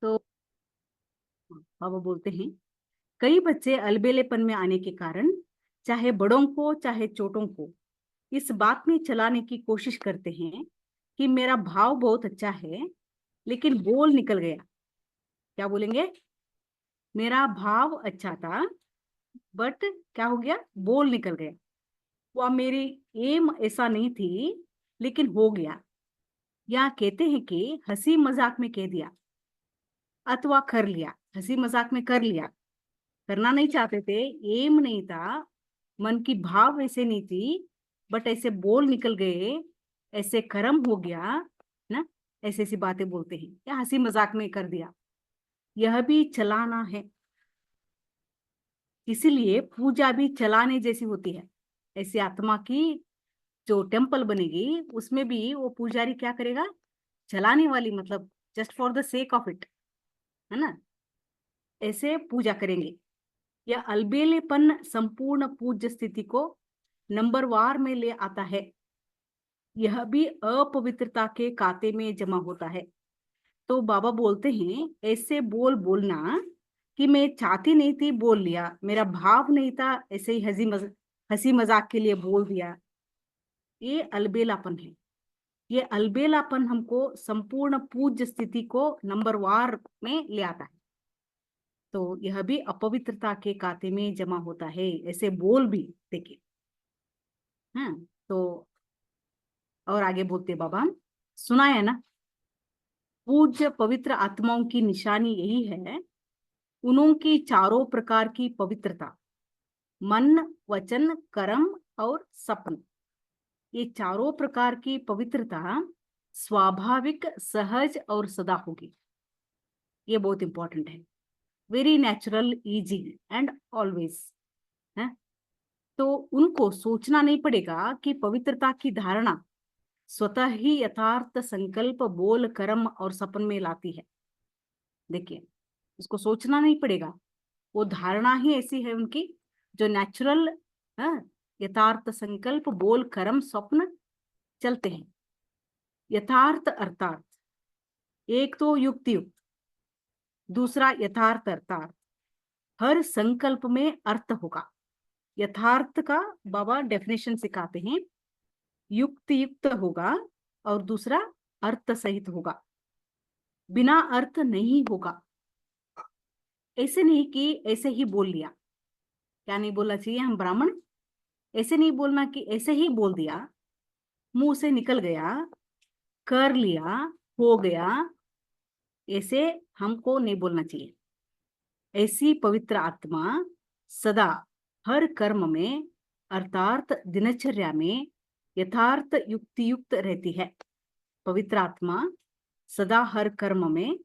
तो बाबा बोलते हैं, कई बच्चे अलबेलेपन में आने के कारण चाहे बड़ों को चाहे छोटों को इस बात में चलाने की कोशिश करते हैं कि मेरा भाव बहुत अच्छा है, लेकिन बोल निकल गया। क्या बोलेंगे? मेरा भाव अच्छा था, बट क्या हो गया? बोल निकल गया। वह मेरी एम ऐसा नहीं थी, लेकिन हो गया। या कहते हैं कि हंसी मजाक में कह दिया अथवा कर लिया। हंसी मजाक में कर लिया, करना नहीं चाहते थे, एम नहीं था, मन की भाव ऐसे नहीं थी, बट ऐसे बोल निकल गए, ऐसे कर्म हो गया ना। ऐसी ऐसी बातें बोलते हैं या हंसी मजाक में कर दिया, यह भी चलाना है। इसीलिए पूजा भी चलाने जैसी होती है। ऐसी आत्मा की जो टेम्पल बनेगी, उसमें भी वो पुजारी क्या करेगा? चलाने वाली, मतलब just for the sake of it, है ना, ऐसे पूजा करेंगे। यह अलबेलेपन संपूर्ण पूज्य स्थिति को नंबर वार में ले आता है। यह भी अपवित्रता के खाते में जमा होता है। तो बाबा बोलते हैं, ऐसे बोल बोलना कि मैं चाहती नहीं थी, बोल लिया, मेरा भाव नहीं था, ऐसे ही हंसी मजाक के लिए बोल दिया, ये अलबेलापन है। ये अलबेलापन हमको संपूर्ण पूज्य स्थिति को नंबर वार में ले आता है। तो यह भी अपवित्रता के खाते में जमा होता है, ऐसे बोल भी। देखिए, हाँ। तो और आगे बोलते बाबा, सुना है ना, पूज्य पवित्र आत्माओं की निशानी यही है, उनकी चारों प्रकार की पवित्रता, मन, वचन, कर्म और सपन। ये चारों प्रकार की पवित्रता स्वाभाविक, सहज और सदा होगी। ये बहुत इंपॉर्टेंट है। Very natural, easy and always है। तो उनको सोचना नहीं पड़ेगा कि पवित्रता की धारणा स्वतः ही यथार्थ संकल्प, बोल, कर्म और सपन में लाती है। देखिए, उसको सोचना नहीं पड़ेगा, वो धारणा ही ऐसी है उनकी, जो नेचुरल यथार्थ संकल्प, बोल, कर्म, स्वप्न चलते हैं। यथार्थ अर्थात एक तो युक्ति युक्त, दूसरा यथार्थ अर्थात हर संकल्प में अर्थ होगा। यथार्थ का बाबा डेफिनेशन सिखाते हैं, युक्ति युक्त होगा और दूसरा अर्थ सहित होगा, बिना अर्थ नहीं होगा। ऐसे नहीं कि ऐसे ही बोल लिया। क्या नहीं बोलना चाहिए हम ब्राह्मण? ऐसे नहीं बोलना कि ऐसे ही बोल दिया, मुंह से निकल गया, कर लिया, हो गया, ऐसे हमको नहीं बोलना चाहिए। ऐसी पवित्र आत्मा सदा हर कर्म में अर्थात दिनचर्या में यथार्थ युक्ति युक्त रहती है। पवित्र आत्मा सदा हर कर्म में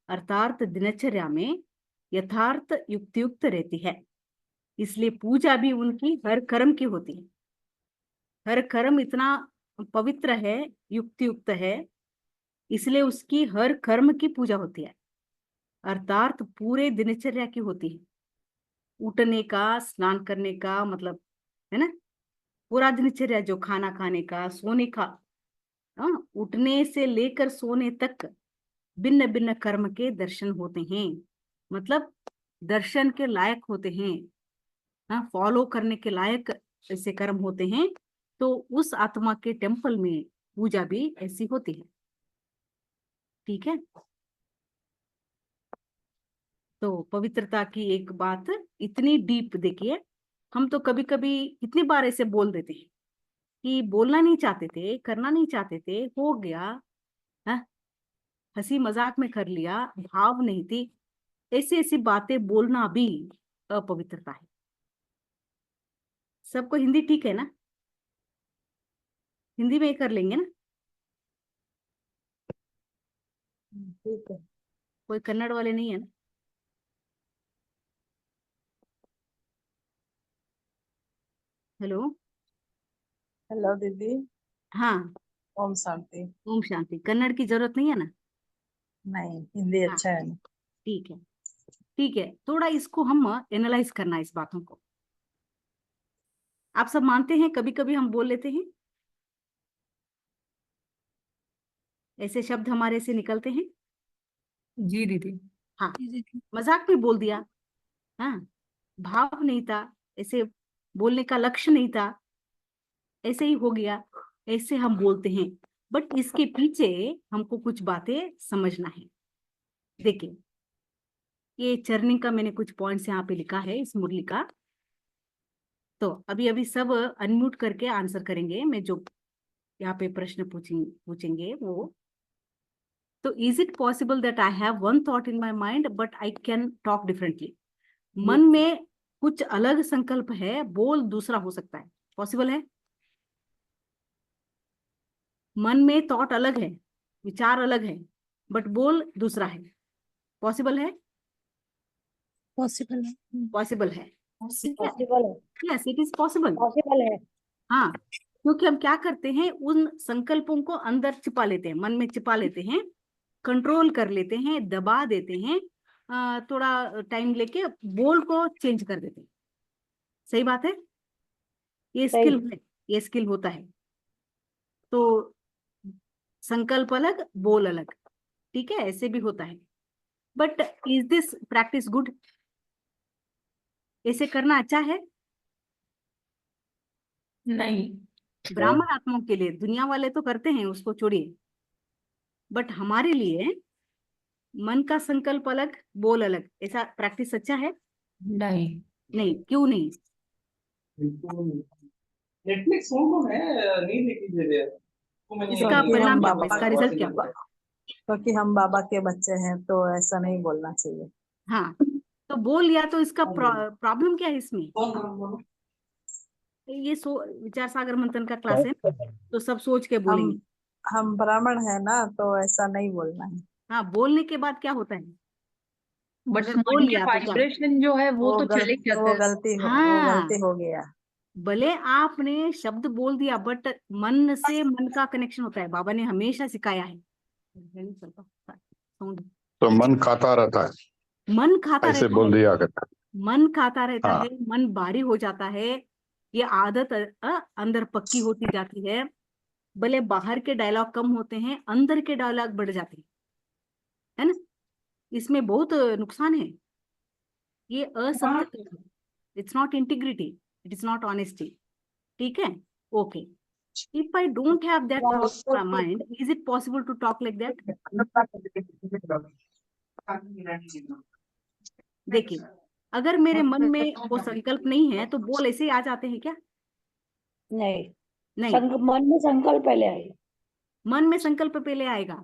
अर्थात दिनचर्या में यथार्थ युक्तियुक्त रहती है। इसलिए पूजा भी उनकी हर कर्म की होती है। हर कर्म इतना पवित्र है, युक्तियुक्त है, इसलिए उसकी हर कर्म की पूजा होती है, अर्थात पूरे दिनचर्या की होती है। उठने का, स्नान करने का, मतलब है ना, पूरा दिनचर्या, जो खाना खाने का, सोने का, उठने से लेकर सोने तक भिन्न भिन्न कर्म के दर्शन होते हैं, मतलब दर्शन के लायक होते हैं, हाँ, फॉलो करने के लायक ऐसे कर्म होते हैं। तो उस आत्मा के टेम्पल में पूजा भी ऐसी होती है। ठीक है। तो पवित्रता की एक बात इतनी डीप, देखिए, हम तो कभी कभी कितनी बार ऐसे बोल देते हैं कि बोलना नहीं चाहते थे, करना नहीं चाहते थे, हो गया, हाँ, हंसी मजाक में कर लिया, भाव नहीं थी, ऐसी ऐसी बातें बोलना भी अपवित्रता है। सबको हिंदी ठीक है ना? हिंदी में ही कर लेंगे ना? ठीक है। कोई कन्नड़ वाले नहीं है ना? हेलो। हेलो दीदी। हाँ। ओम शांति। ओम शांति। कन्नड़ की जरूरत नहीं है ना? नहीं, हिंदी हाँ, अच्छा है ना। ठीक है। ठीक है, थोड़ा इसको हम एनालाइज करना, इस बातों को। आप सब मानते हैं कभी कभी हम बोल लेते हैं, ऐसे शब्द हमारे से निकलते हैं। जी दीदी। हाँ, मजाक में बोल दिया। हाँ, भाव नहीं था, ऐसे बोलने का लक्ष्य नहीं था, ऐसे ही हो गया, ऐसे हम बोलते हैं। बट इसके पीछे हमको कुछ बातें समझना है। देखिए, ये चर्निंग का मैंने कुछ पॉइंट्स यहाँ पे लिखा है इस मुरली का। तो अभी अभी सब अनम्यूट करके आंसर करेंगे, मैं जो यहाँ पे प्रश्न पूछेंगे वो। तो is it possible that I have one thought in my mind but I can talk differently? मन में कुछ अलग संकल्प है, बोल दूसरा हो सकता है, पॉसिबल है? मन में थॉट अलग है, विचार अलग है, बट बोल दूसरा है, पॉसिबल है? पॉसिबल है। पॉसिबल है, ठीक है। पॉसिबल है, yes, it is possible. Possible है। हाँ, क्योंकि हम क्या करते हैं, उन संकल्पों को अंदर छिपा लेते हैं, मन में छिपा लेते हैं, कंट्रोल कर लेते हैं, दबा देते हैं, थोड़ा टाइम लेके बोल को चेंज कर देते हैं। सही बात है, ये सही। स्किल है, ये स्किल होता है। तो संकल्प अलग, बोल अलग, ठीक है, ऐसे भी होता है। But is this practice good? ऐसे करना अच्छा है? नहीं। ब्राह्मण आत्माओं के लिए, दुनिया वाले तो करते हैं, उसको छोड़िए। बट हमारे लिए मन का संकल्प अलग, बोल अलग, ऐसा प्रैक्टिस अच्छा है? नहीं। नहीं, क्यों नहीं? नेटफ्लिक्स कौन है, नहीं देखी दे इसका क्योंकि परिणाम हम क्या होगा, इसका रिजल्ट क्या होगा? क्योंकि हम बाबा के बच्चे हैं, तो ऐसा नहीं बोलना चाहिए। हाँ, तो बोल लिया, तो इसका प्रॉब्लम क्या है इसमें? ये विचार सागर मंथन का क्लास है, तो सब सोच के बोलेंगे। हम ब्राह्मण है ना, तो ऐसा नहीं बोलना है। हाँ, बोलने के बाद क्या होता है? बट अगर बोल मन के लिया तो क्या? वाइब्रेशन जो है वो तो चले जाता है। वो हाँ, गलती हो गया। भले आपने शब्द बोल दिया, बट मन से मन का कनेक्शन होता है, बाबा ने हमेशा सिखाया है। तो मन खाता रहता है, मन खाता ऐसे रहता बोल है, दिया करता मन खाता रहता हाँ। है, मन भारी हो जाता है, ये आदत अंदर पक्की होती जाती है। भले बाहर के डायलॉग कम होते हैं, अंदर के डायलॉग बढ़ जाते हैं, है ना? इसमें बहुत नुकसान है, ये असत्य, it's not integrity, it is not honesty, ठीक है। Okay, if I don't have that thought in my mind, is it possible to talk like that? देखिए, अगर मेरे मन में वो संकल्प नहीं है, तो बोल ऐसे ही आ जाते हैं क्या? नहीं, नहीं, मन में संकल्प पहले आएगा। मन में संकल्प पहले आएगा,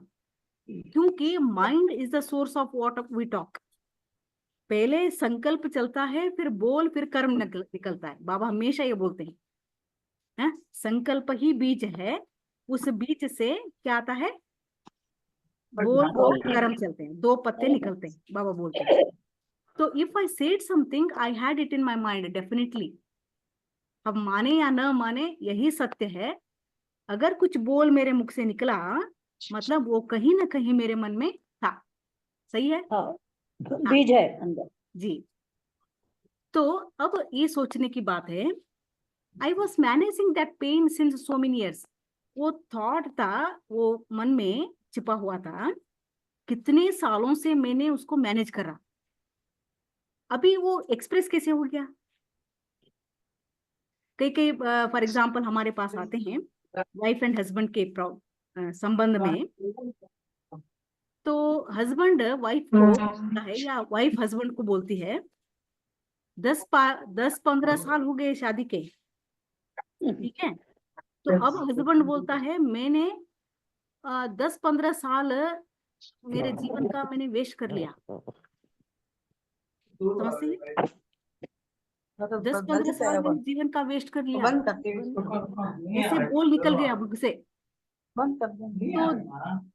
क्योंकि mind is the source of what we talk. पहले संकल्प चलता है, फिर बोल, फिर कर्म निकलता है। बाबा हमेशा ये बोलते हैं, संकल्प ही बीज है, उस बीज से क्या आता है? बोल और कर्म चलते हैं, दो पत्ते निकलते हैं, बाबा बोलते हैं। तो if I said something, I had it in my mind, definitely. अब माने या न माने, यही सत्य है। अगर कुछ बोल मेरे मुख से निकला, मतलब वो कहीं ना कहीं मेरे मन में था। सही है? हाँ, हाँ, बीज है अंदर। जी। तो अब ये सोचने की बात है, I was managing that pain since so many years. वो थॉट था, वो मन में छिपा हुआ था, कितने सालों से मैंने उसको मैनेज करा, अभी वो एक्सप्रेस कैसे हो गया? कई कई फॉर एग्जाम्पल हमारे पास आते हैं वाइफ एंड हस्बैंड के संबंध में, तो हस्बैंड वाइफ को बोलता है या वाइफ हस्बैंड को बोलती है, 10-15 साल हो गए शादी के, ठीक है। तो अब हस्बैंड बोलता है, मैंने 10-15 साल मेरे जीवन का मैंने वेस्ट कर लिया। समझते हैं? 10-15 साल मेरे जीवन का वेस्ट कर लिया, बंद करते ऐसे बोल निकल गया मुख से। बंद कर देंगे। तो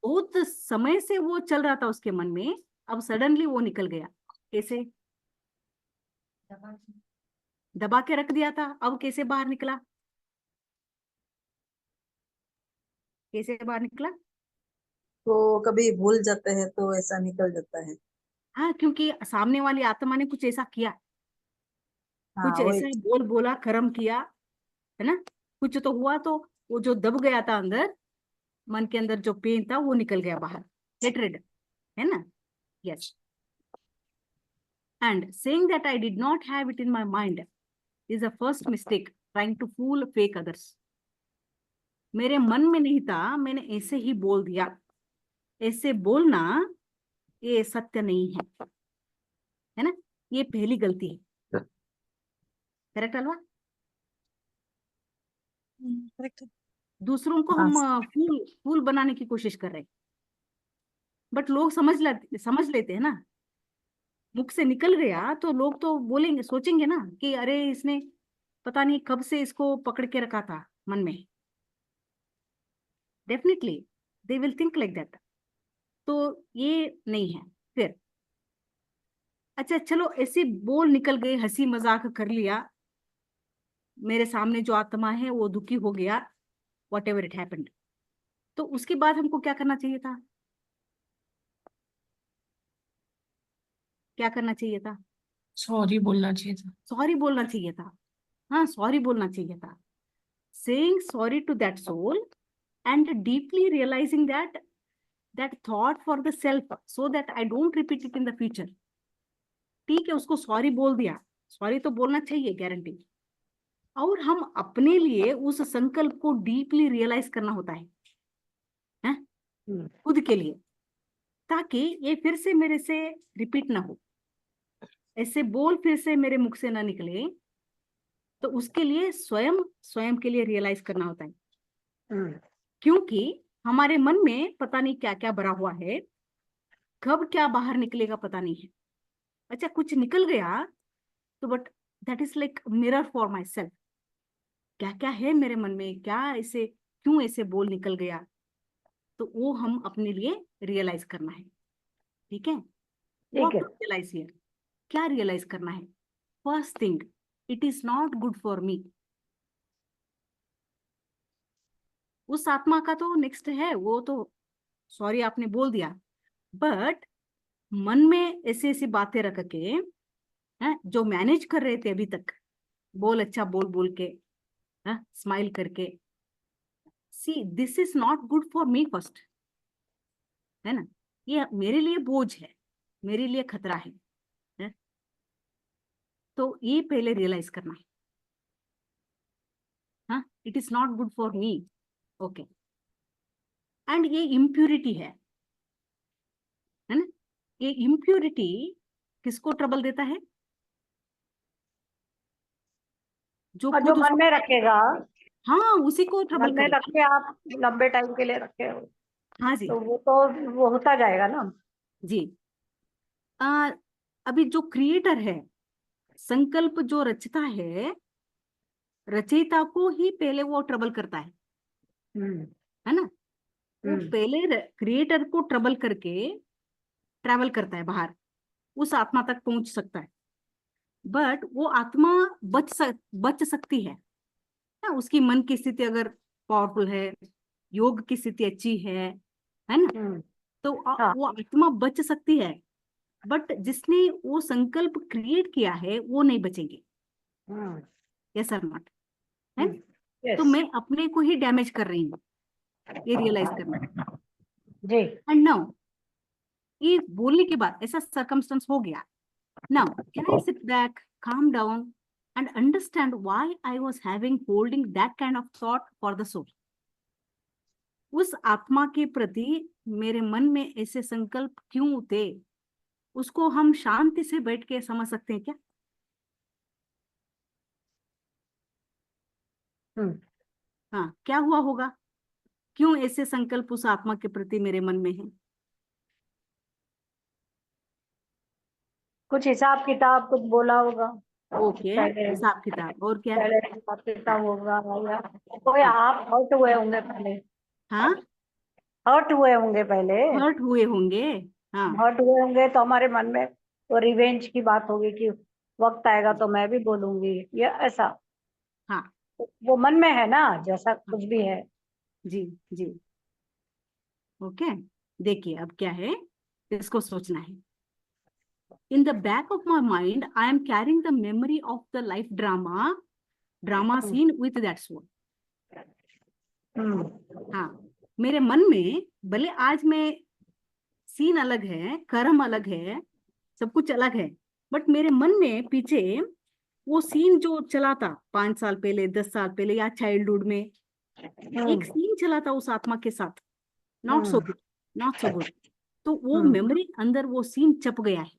बहुत समय से वो चल रहा था उसके मन में, अब सडनली वो निकल गया। कैसे? दबा के रख दिया था, अब कैसे बाहर निकला? कैसे बाहर निकला? तो कभी भूल जाते हैं, तो ऐसा निकल जाता है। हाँ, क्योंकि सामने वाली आत्मा ने कुछ ऐसा किया, हाँ, कुछ वही। ऐसा बोल बोला, कर्म किया, है ना? कुछ तो हुआ, तो वो जो दब गया था अंदर, मन के अंदर जो पेन था, वो निकल गया बाहर, हेट्रेड, है ना? Yes. And saying that I did not have it in my mind is the first mistake, trying to fool fake others. मेरे मन में नहीं था, मैंने ऐसे ही बोल दिया. ऐसे बोलना ये सत्य नहीं है ना? ये पहली गलती है. करेक्ट अलवा? करेक्ट। दूसरों को हम फूल बनाने की कोशिश कर रहे हैं, बट लोग समझ लेते हैं ना. मुख से निकल गया तो लोग तो बोलेंगे, सोचेंगे ना कि अरे इसने पता नहीं कब से इसको पकड़ के रखा था मन में. Definitely they will think like that. तो ये नहीं है. फिर अच्छा चलो ऐसे बोल निकल गए, हंसी मजाक कर लिया, मेरे सामने जो आत्मा है वो दुखी हो गया, वॉट एवर इट हैपेंड. तो उसके बाद हमको क्या करना चाहिए था? क्या करना चाहिए था? सॉरी बोलना चाहिए था. सॉरी बोलना चाहिए था. हाँ, सॉरी बोलना चाहिए था. saying sorry to that soul and deeply realizing that thought for the self so that I don't repeat it in the future. ठीक है, उसको सॉरी बोल दिया. सॉरी तो बोलना चाहिए, गारंटी. और हम अपने लिए उस संकल्प को डीपली रियलाइज करना होता है, खुद के लिए, ताकि ये फिर से मेरे से रिपीट ना हो. ऐसे बोल फिर से मेरे मुख से ना निकले, तो उसके लिए स्वयं के लिए रियलाइज करना होता है. क्योंकि हमारे मन में पता नहीं क्या क्या भरा हुआ है, कब क्या बाहर निकलेगा पता नहीं है. अच्छा कुछ निकल गया तो but that is like mirror for my self. क्या क्या है मेरे मन में, क्या ऐसे, क्यों ऐसे बोल निकल गया, तो वो हम अपने लिए रियलाइज करना है. ठीक है? What to realize here? क्या रियलाइज करना है? First thing, it is not good for मी. उस आत्मा का तो नेक्स्ट है, वो तो सॉरी आपने बोल दिया, बट मन में ऐसी ऐसी बातें रख के जो मैनेज कर रहे थे अभी तक, बोल अच्छा बोल बोल के, स्माइल करके, see this is not good for me first, है ना? ये मेरे लिए बोझ है, मेरे लिए खतरा है. तो ये पहले रियलाइज करना है. हाँ, it is not good for me. Okay. And ये इम्प्यूरिटी है ना? ये इम्प्यूरिटी किसको ट्रबल देता है? जो और जो खुद मन में रखेगा, हाँ, उसी को ट्रबल मन में करेगा. रख के आप लंबे टाइम के लिए रखे हो, हाँ जी, तो वो होता जाएगा ना. जी. अभी जो क्रिएटर है, संकल्प जो रचता है, रचयिता को ही पहले वो ट्रबल करता है ना? वो पहले क्रिएटर को ट्रबल करके ट्रैवल करता है बाहर, उस आत्मा तक पहुंच सकता है. बट वो आत्मा बच सकती है ना? उसकी मन की स्थिति अगर पावरफुल है, योग की स्थिति अच्छी है ना? तो हाँ. वो आत्मा बच सकती है. बट जिसने वो संकल्प क्रिएट किया है वो नहीं बचेंगे. यस और नॉट? है? तो मैं अपने को ही डैमेज कर रही हूँ, ये रियलाइज करना जी. एंड नाउ ये बोलने के बाद ऐसा सर्कमस्टेंस हो गया. Now can I sit back, calm down and understand why I was holding that kind of thought for the soul. उस आत्मा के प्रति मेरे मन में ऐसे संकल्प क्यों थे, उसको हम शांति से बैठ के समझ सकते हैं क्या? हाँ, क्या हुआ होगा? क्यों ऐसे संकल्प उस आत्मा के प्रति मेरे मन में है? कुछ हिसाब किताब कुछ बोला होगा. ओके, हिसाब किताब. और क्या? पहले हिसाब किताब होगा, या कोई आप हर्ट हुए होंगे पहले. हाँ, हर्ट हुए होंगे पहले. हर्ट हुए होंगे. हाँ, हर्ट हुए होंगे तो हमारे मन में वो रिवेंज की बात होगी कि वक्त आएगा तो मैं भी बोलूंगी, या ऐसा. हाँ, वो मन में है ना, जैसा कुछ भी है. जी जी. ओके, देखिए अब क्या है, इसको सोचना है. In the back of my mind, I am carrying the memory of the life drama scene with that soul. हाँ, मेरे मन में भले आज मैं सीन अलग है, कर्म अलग है, सब कुछ अलग है, बट मेरे मन में पीछे वो सीन जो चला था 5 साल पहले, 10 साल पहले, या चाइल्डहुड में एक सीन चला था उस आत्मा के साथ, not so good, not so good, तो वो मेमोरी अंदर वो सीन चप गया है.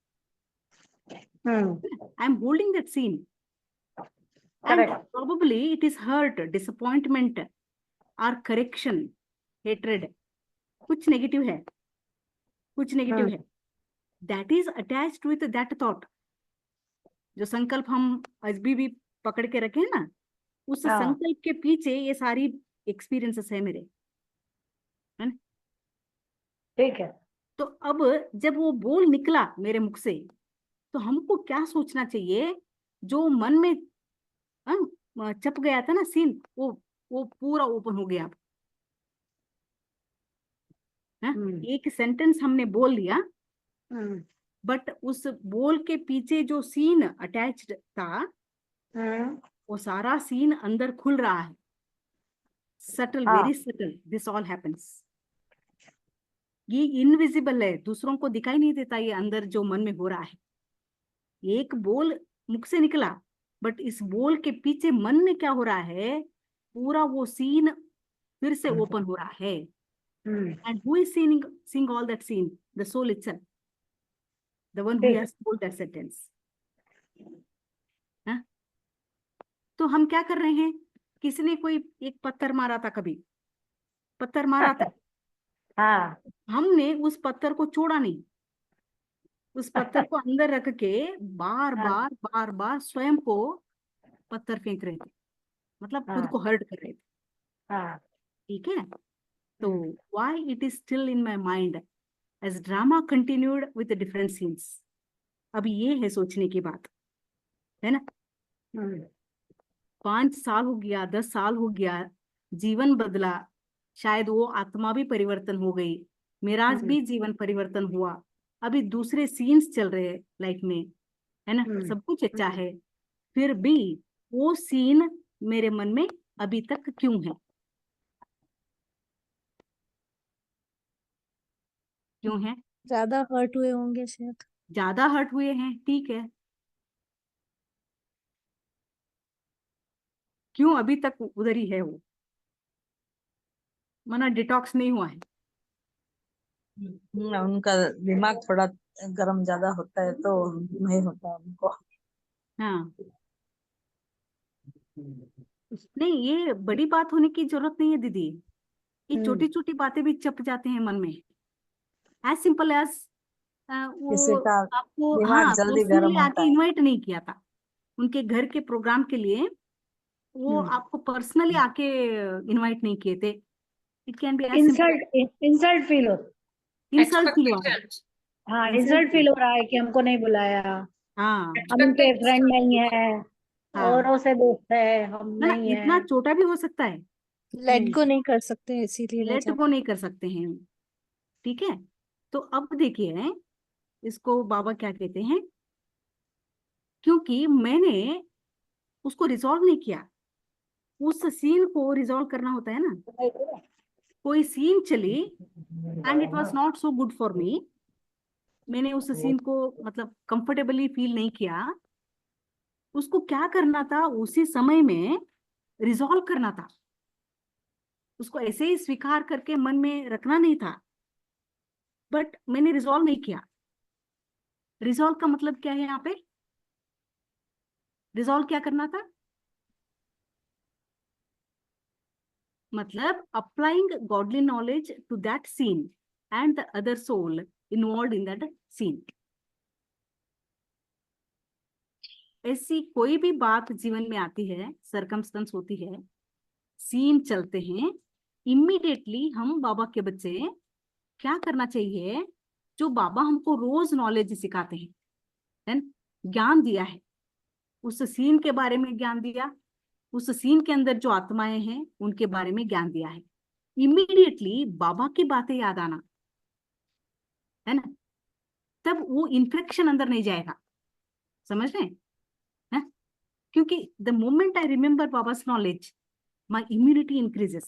I am holding that scene, and Correct. probably it is hurt, disappointment or correction, hatred, कुछ नेगेटिव है, कुछ नेगेटिव है, that is attached with that thought. जो संकल्प हम अभी भी पकड़ के रखे हैं ना, उस हाँ. संकल्प के पीछे ये सारी एक्सपीरियंसेस है मेरे, है ना. ठीक है. तो अब जब वो बोल निकला मेरे मुख से, तो हमको क्या सोचना चाहिए, जो मन में चप गया था ना सीन, वो पूरा ओपन हो गया. एक सेंटेंस हमने बोल लिया, बट उस बोल के पीछे जो सीन अटैच्ड था, वो सारा सीन अंदर खुल रहा है. Subtle, very subtle, this all happens. ये इनविजिबल है, दूसरों को दिखाई नहीं देता ये अंदर जो मन में हो रहा है. एक बोल मुख से निकला, बट इस बोल के पीछे मन में क्या हो रहा है, पूरा वो सीन फिर से ओपन हो रहा है. And who is seeing all that scene? The soul itself, the one who has told that sentence. हाँ? तो हम क्या कर रहे हैं, किसी ने कोई एक पत्थर मारा था, कभी पत्थर मारा था, हाँ. हमने उस पत्थर को छोड़ा नहीं, उस पत्थर को अंदर रख के बार बार बार बार स्वयं को पत्थर फेंक रहे थे, मतलब खुद को हर्ट कर रहे थे. हाँ. ठीक है. So why it is still in my mind as drama continued with the different scenes. अब ये है सोचने की बात, है ना. 5 साल हो गया, 10 साल हो गया, जीवन बदला, शायद वो आत्मा भी परिवर्तन हो गई, मेरा भी जीवन परिवर्तन हुआ, अभी दूसरे सीन्स चल रहे लाइफ में, है ना. सब कुछ अच्छा है, फिर भी वो सीन मेरे मन में अभी तक क्यों है, क्यों है? ज्यादा हर्ट हुए होंगे शायद. ज्यादा हर्ट हुए हैं, ठीक है, क्यों अभी तक उधर ही है वो, मना डिटॉक्स नहीं हुआ है. उनका दिमाग थोड़ा गर्म ज्यादा होता है तो नहीं होता उनको. हाँ, नहीं, ये बड़ी बात होने की जरूरत नहीं है दीदी, ये छोटी छोटी बातें भी चप जाते हैं मन में, एज सिंपल एज किसी वो का आपको दिमाग जल्दी गर्म पर्सनली होता आके है. इनवाइट नहीं किया था उनके घर के प्रोग्राम के लिए, वो आपको पर्सनली आके इनवाइट नहीं किए थे. It can be as simple insult feel हो. इंसल्ट फील हुआ है. हाँ, इंसल्ट फील हो रहा है कि हमको नहीं बुलाया, हाँ, हम उनके फ्रेंड नहीं है, हाँ, औरों से दोस्त है, हम ना नहीं है. इतना छोटा भी हो सकता है, लेट गो नहीं कर सकते इसीलिए लेट गो नहीं कर सकते हैं. ठीक है. तो अब देखिए, इसको बाबा क्या कहते हैं, क्योंकि मैंने उसको रिजॉल्व नहीं किया, उस सीन को रिजॉल्व करना होता है ना. कोई सीन चली and it was not so good for मी, मैंने उस सीन को मतलब कंफर्टेबली फील नहीं किया, उसको क्या करना था, उसी समय में रिजॉल्व करना था, उसको ऐसे ही स्वीकार करके मन में रखना नहीं था, बट मैंने रिजॉल्व नहीं किया. रिजॉल्व का मतलब क्या है, यहाँ पे रिजॉल्व क्या करना था, मतलब applying godly knowledge to that scene and the other soul involve in that scene. ऐसी कोई भी बात जीवन में आती है, सरकमस्टेंस होती है, सीन चलते हैं, इमीडिएटली हम बाबा के बच्चे क्या करना चाहिए, जो बाबा हमको रोज नॉलेज सिखाते हैं, ज्ञान दिया है, उस सीन के बारे में ज्ञान दिया, उस सीन के अंदर जो आत्माएं हैं उनके बारे में ज्ञान दिया है, इमीडिएटली बाबा की बातें याद आना, है ना. तब वो इन्फेक्शन अंदर नहीं जाएगा, समझ रहे हैं. क्योंकि द मोमेंट आई रिमेम्बर बाबा's knowledge, my immunity increases.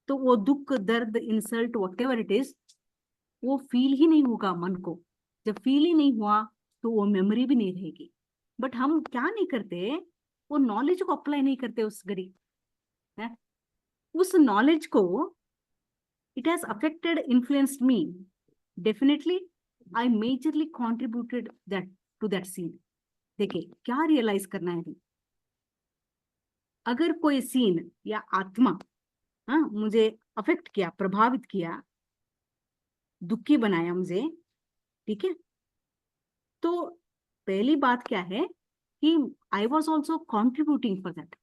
तो वो दुख, दर्द, इंसल्ट, व्हाटएवर इट इज, वो फील ही नहीं होगा मन को। जब फील ही नहीं हुआ तो वो मेमोरी भी नहीं रहेगी। बट हम क्या नहीं करते, वो नॉलेज को अप्लाई नहीं करते उस घड़ी है। उस नॉलेज को, it has affected, influenced me, definitely I majorly contributed that to that scene. देखिए क्या रियलाइज करना है अभी, अगर कोई सीन या आत्मा मुझे अफेक्ट किया, प्रभावित किया, दुखी बनाया मुझे, ठीक है, तो पहली बात क्या है कि आई was also contributing for that.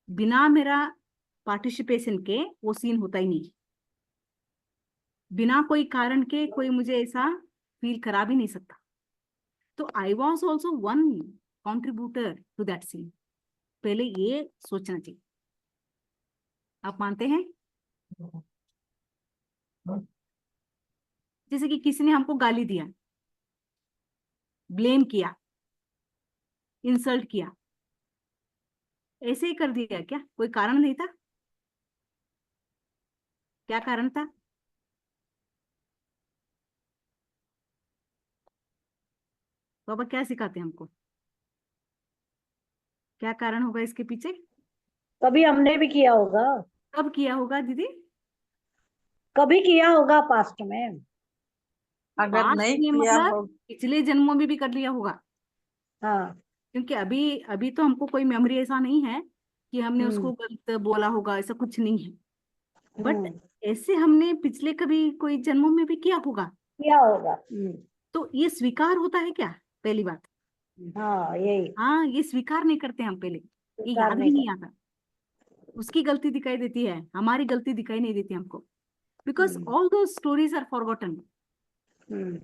बिना मेरा पार्टिसिपेशन के वो सीन होता ही नहीं। बिना कोई कारण के कोई मुझे ऐसा फील करा भी नहीं सकता। तो I was also one contributor to that scene. पहले ये सोचना चाहिए। आप मानते हैं? जैसे कि किसी ने हमको गाली दिया, ब्लेम किया, इंसल्ट किया, ऐसे ही कर दिया क्या? कोई कारण नहीं था? क्या कारण था? बाबा क्या सिखाते हैं हमको? क्या कारण होगा इसके पीछे? कभी हमने भी किया होगा, कब किया होगा दीदी? कभी किया होगा पास्ट में। अगर पास्ट नहीं में किया मतलब हो, पिछले जन्मों में भी कर लिया होगा। हाँ। क्योंकि अभी अभी तो हमको कोई मेमोरी ऐसा नहीं है कि हमने उसको हम्म। गलत बोला होगा, ऐसा कुछ नहीं है। बट हम्म, ऐसे हमने पिछले कभी कोई जन्मों में भी किया होगा। किया होगा। तो ये स्वीकार होता है क्या? पहली बात, हाँ, यही हाँ, ये स्वीकार नहीं करते हम पहले। ये स्वीकार याद नहीं ही कर। नहीं आता। उसकी गलती दिखाई देती है, हमारी गलती दिखाई नहीं देती हमको, बिकॉज ऑल दो स्टोरीज आर फॉरगॉटन। हम्म।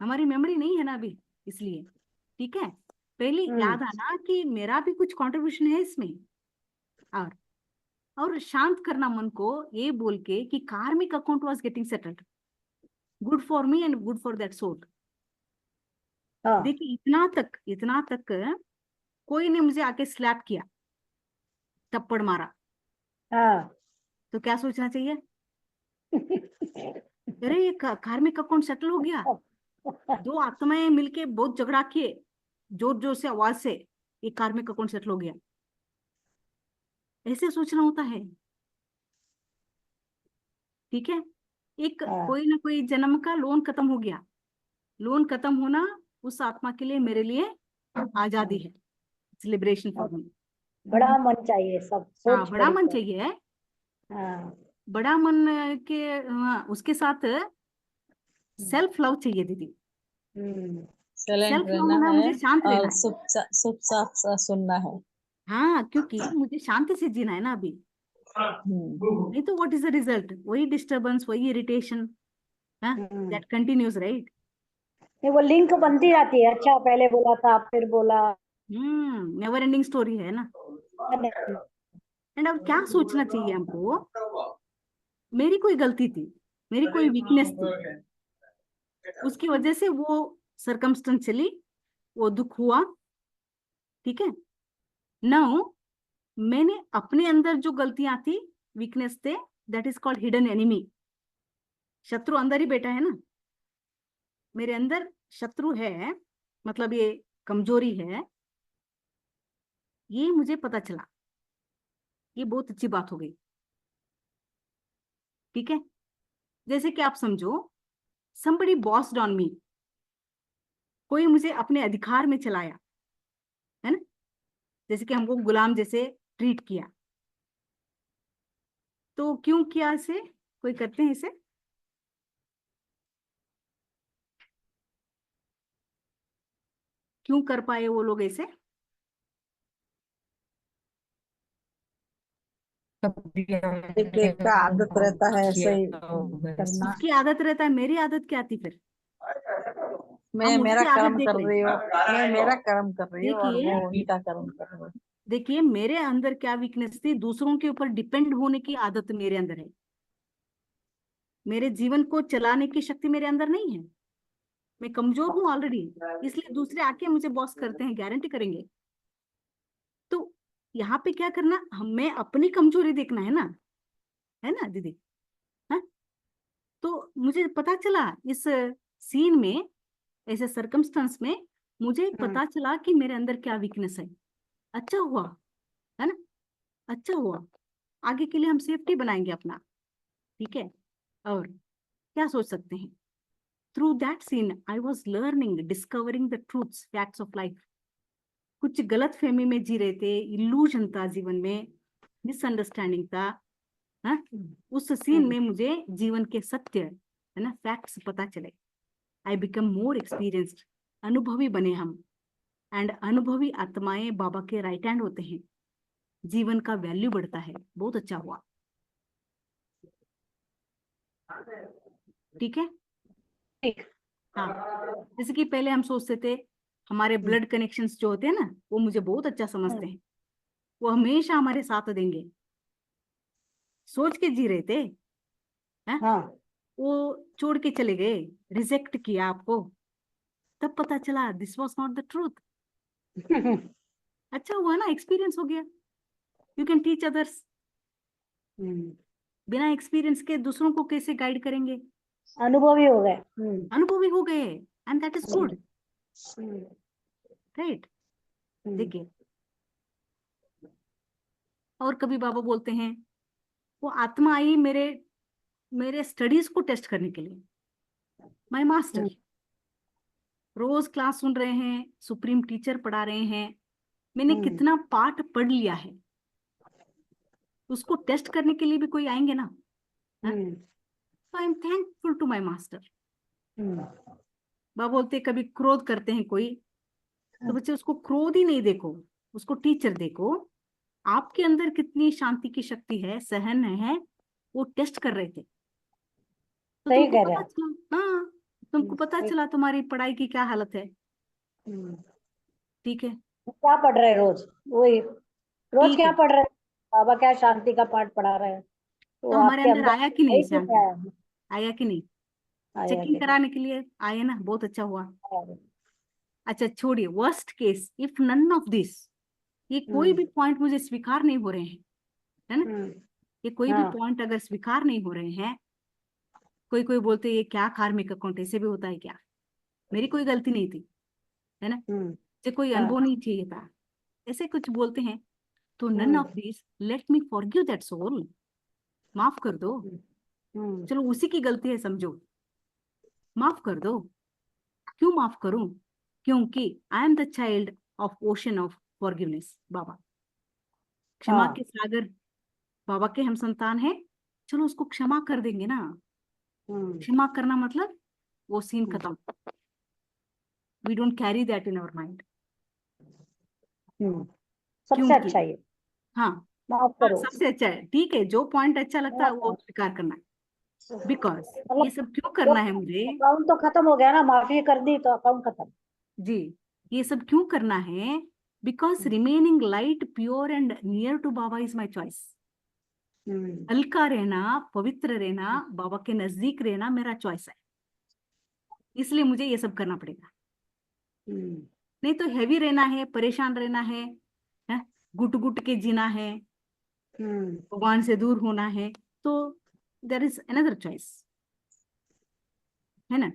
हमारी मेमोरी नहीं है ना अभी, इसलिए। ठीक है, पहले याद आना कि मेरा भी कुछ कंट्रीब्यूशन है इसमें। और शांत करना मन को, ये बोल के कि karmic account was getting settled, good for me and good for that soul. हाँ। देखिए इतना तक कोई ने मुझे आके स्लैप किया, थप्पड़ मारा, हाँ। तो क्या सोचना चाहिए? अरे ये कार्मिक अकाउंट सेटल हो गया, दो आत्माएं मिलके बहुत झगड़ा किए, जोर जोर से आवाज से, ये कार्मिक अकाउंट सेटल हो गया, ऐसे सोचना होता है। ठीक है, एक हाँ। कोई ना कोई जन्म का लोन खत्म हो गया। लोन खत्म होना उस आत्मा के लिए, मेरे लिए आजादी है, लिबरेशन फॉर मी। बड़ा मन चाहिए, सब हाँ, सोच बड़ा बड़ी मन चाहिए। चाहिए। हाँ। बड़ा मन के उसके साथ सेल्फ लव चाहिए दीदी। हम्म। साइलेंट सेल्फ लव रहना होना, है मुझे शांत रहना और है। चुप चाप सा सुनना है। हाँ, क्योंकि मुझे शांति से जीना है ना अभी। नहीं तो व्हाट इज द रिजल्ट? वही डिस्टर्बेंस, वही इरिटेशन, दैट कंटिन्यूज, राइट? नहीं, वो लिंक बनती रहती है। अच्छा, पहले बोला था, फिर बोला। नेवर एंडिंग स्टोरी है ना। एंड अब क्या सोचना चाहिए हमको? मेरी कोई गलती थी, मेरी कोई वीकनेस थी, उसकी वजह से वो सरकमस्टेंस चली, वो दुख हुआ। ठीक है, नाउ मैंने अपने अंदर जो गलतियां थी, वीकनेस थे, that is called hidden enemy. शत्रु अंदर ही बैठा है ना, मेरे अंदर शत्रु है, मतलब ये कमजोरी है, ये मुझे पता चला। ये बहुत अच्छी बात हो गई। ठीक है, जैसे कि आप समझो, somebody bossed on me, कोई मुझे अपने अधिकार में चलाया, है ना, जैसे कि हमको गुलाम जैसे ट्रीट किया। तो क्यों किया इसे? कोई करते हैं इसे? क्यों कर पाए वो लोग ऐसे? कभी एक एक का आदत रहता है ऐसे ही होगा। करना। उसकी आदत रहता है, मेरी आदत क्या थी फिर? मैं हम मेरा उसकी आदत कर्म देख कर रहे रही हैं। हूँ, मैं मेरा कर्म कर रही हूँ और देखिए, वो उनका कर्म कर रही हूँ। देखिए मेरे अंदर क्या वीकनेस थी, दूसरों के ऊपर डिपेंड होने की आदत मेरे अंदर है। मेरे जीवन को चलाने की शक्ति मेरे अंदर नहीं है, मैं कमजोर हूं ऑलरेडी, इसलिए दूसरे आके मुझे बॉस करते हैं, गारंटी करेंगे। तो यहाँ पे क्या करना, हमें अपनी कमजोरी देखना है ना, है ना दीदी? हाँ, तो मुझे पता चला इस सीन में, ऐसे सर्कमस्टेंस में मुझे पता चला कि मेरे अंदर क्या वीकनेस है। अच्छा हुआ, है ना? अच्छा हुआ, आगे के लिए हम सेफ्टी बनाएंगे अपना, ठीक है? और क्या सोच सकते हैं, through that scene I was learning, discovering the truths, facts of life. कुछ गलत फहमी में जी रहे थे, इल्यूजन था जीवन में, मिसअंडरस्टैंडिंग था। हाँ, उस सीन में मुझे जीवन के सत्य, है ना, फैक्ट्स पता चले। आई बिकम मोर एक्सपीरियंस्ड, अनुभवी बने हम। एंड अनुभवी आत्माएं बाबा के राइट हैंड होते हैं, जीवन का वैल्यू बढ़ता है। बहुत अच्छा हुआ, ठीक है? ठीक। हाँ, जैसे कि पहले हम सोचते थे हमारे ब्लड कनेक्शंस जो होते हैं ना, वो मुझे बहुत अच्छा समझते हैं, वो हमेशा हमारे साथ देंगे, सोच के जी रहे थे। हैं? हाँ। वो छोड़ के चले गए, रिजेक्ट किया आपको, तब पता चला this was not the truth. अच्छा हुआ ना, एक्सपीरियंस हो गया। You can teach others. बिना एक्सपीरियंस के दूसरों को कैसे गाइड करेंगे? अनुभवी हो गए। अनुभवी हो गए, and that is good, right? देखिए, और कभी बाबा बोलते हैं वो आत्मा आई मेरे मेरे स्टडीज को टेस्ट करने के लिए। माय मास्टर रोज क्लास सुन रहे हैं, सुप्रीम टीचर पढ़ा रहे हैं, मैंने कितना पाठ पढ़ लिया है, उसको टेस्ट करने के लिए भी कोई आएंगे ना। तो I am thankful to my master. Baba बोलते कभी क्रोध करते हैं कोई, तो बच्चे उसको क्रोध ही नहीं देखो, उसको टीचर देखो। आपके अंदर कितनी शांति की शक्ति है, सहन है, वो टेस्ट कर रहे थे। तो सही तुमको कह रहे पता हैं। चला, हाँ, तुमको पता चला तुम्हारी पढ़ाई की क्या हालत है, ठीक है? क्या पढ़ रहे हैं रोज? वही रोज ठीक क्या है, पढ़ रहे हैं? बाबा क्या शांति का पाठ पढ़ा रहे हैं? तो तो हमारे आपके अंदर अंदर आया कि नहीं सही कुछ शांति? आया? आया कि नहीं? आया चेकिंग कि कराने के लिए आए ना, बहुत अच्छा हुआ। नहीं? अच्छा छोड़िए, worst case if none of this, ये कोई भी पॉइंट मुझे स्वीकार नहीं हो रहे हैं, है ना? ये कोई भी हाँ। पॉइंट अगर स्वीकार नहीं हो रहे हैं, कोई कोई बोलते ये क्या कार्मिक अकाउंट, ऐसे भी होता है क्या? मेरी कोई गलती नहीं थी, है ना? मुझे कोई हाँ। अनुभव नहीं चाहिए था, ऐसे कुछ बोलते हैं। तो none of this, let me forgive that soul, माफ कर दो। चलो उसी की गलती है समझो, माफ कर दो। क्यों माफ करूं? क्योंकि I am the child of ocean of forgiveness. Baba क्षमा हाँ। के सागर, बाबा के हम संतान हैं, चलो उसको क्षमा कर देंगे ना। क्षमा करना मतलब वो सीन खत्म, we don't carry that in our mind. सबसे क्योंकि अच्छा ये हाँ, माफ हाँ, करो। सबसे अच्छा है, ठीक है, जो पॉइंट अच्छा लगता है वो स्वीकार करना है। बिकॉज ये मतलब सब क्यों वो करना है मुझे? अकाउंट तो खत्म हो गया ना, माफी कर दी तो अकाउंट खत्म। जी, ये सब क्यों करना है? Because remaining light, pure and near to Baba is my choice. हल्का रहना, पवित्र रहना, बाबा के नजदीक रहना मेरा चॉइस है, इसलिए मुझे ये सब करना पड़ेगा। नहीं तो हैवी रहना है, परेशान रहना है, गुट गुट के जीना है, भगवान से दूर होना है, तो देयर इज अनदर चॉइस, है ना?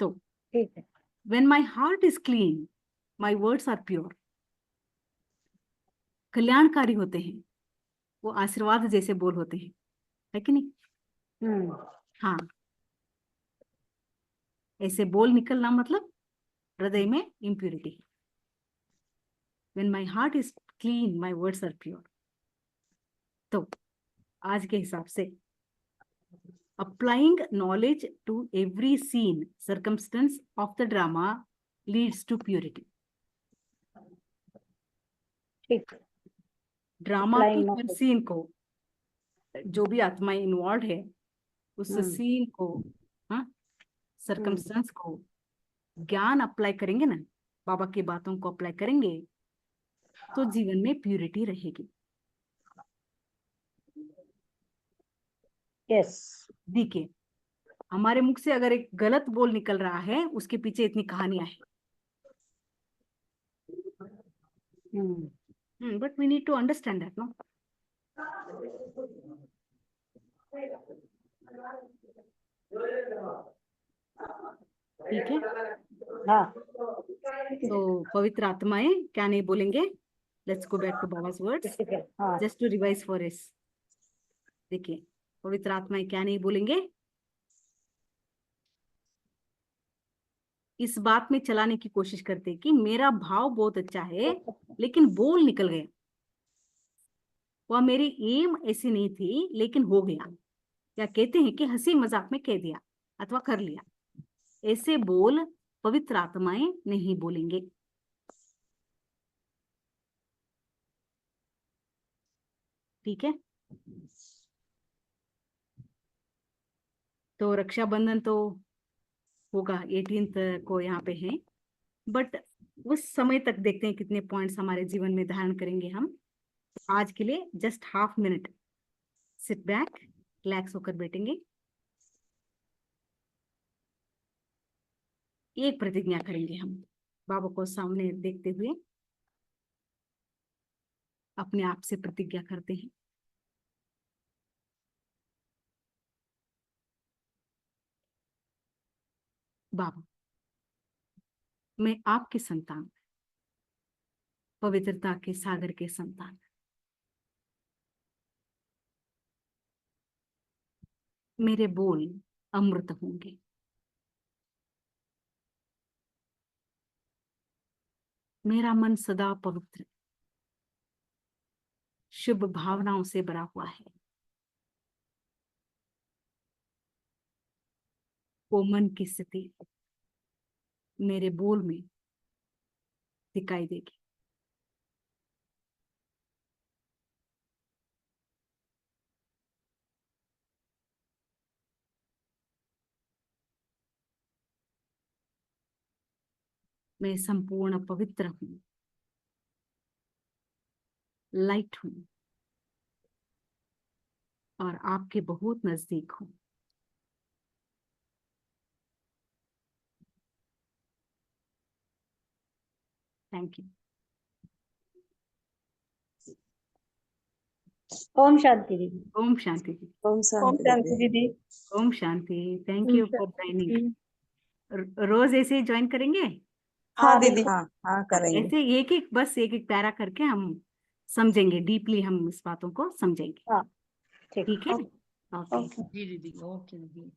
तो ठीक है। When my heart is clean, my words are pure, कल्याणकारी होते हैं, वो आशीर्वाद जैसे बोल होते हैं, है कि नहीं? हाँ, ऐसे बोल निकलना मतलब हृदय में impurity. When my heart is clean, my words are pure. तो आज के हिसाब से applying knowledge to every scene, circumstance of the drama leads to purity. ठीक। ड्रामा की अप्लाइंग हर नॉलेज। सीन को, जो भी आत्माएं इन्वॉल्व है, उस सीन को, हाँ, सर्कमस्टेंस को ज्ञान अप्लाई करेंगे ना, बाबा की बातों को अप्लाई करेंगे, तो जीवन में प्यूरिटी रहेगी। यस। देखिए, हमारे मुख से अगर एक गलत बोल निकल रहा है, उसके पीछे इतनी कहानियां हैं, but we need to understand that, no? ठीक है। हाँ तो पवित्र आत्माएं क्या नहीं बोलेंगे? लेट्स गो बैक टू बाबा's वर्ड्स ठीक है। हाँ जस्ट टू रिवाइज फॉर इस। देखिए, पवित्र आत्माएं क्या नहीं बोलेंगे? इस बात में चलाने की कोशिश करते कि मेरा भाव बहुत अच्छा है लेकिन बोल निकल गया, वह मेरी एम ऐसी नहीं थी लेकिन हो गया। या कहते हैं कि हंसी मजाक में कह दिया अथवा कर लिया। ऐसे बोल पवित्र आत्माएं नहीं बोलेंगे। ठीक है। तो रक्षाबंधन तो होगा 18th को यहाँ पे है, बट उस समय तक देखते हैं कितने पॉइंट्स हमारे जीवन में धारण करेंगे हम। आज के लिए just half minute sit back, relax होकर बैठेंगे। एक प्रतिज्ञा करेंगे हम बाबा को सामने देखते हुए, अपने आप से प्रतिज्ञा करते हैं। बाबा, मैं आपकी संतान, पवित्रता के सागर के संतान, मेरे बोल अमृत होंगे। मेरा मन सदा पवित्र, शुभ भावनाओं से भरा हुआ है। वो मन की स्थिति मेरे बोल में दिखाई देगी। मैं संपूर्ण पवित्र हूँ, लाइट हूँ और आपके बहुत नजदीक हूँ। Thank you. ओम शांति दीदी। ओम शांति जी। ओम ओम शांति शांति दीदी। दीदी। ओम शांति। थैंक ओम यू फॉर ज्वाइनिंग। रोज ऐसे ही ज्वाइन करेंगे? हाँ दीदी, हाँ हाँ करेंगे। ऐसे एक एक बस एक एक पैरा करके हम समझेंगे, डीपली हम इस बातों को समझेंगे। हाँ ठीक ठीक है। ओके। ओके। ओके। जी दीदी, ओके दीदी।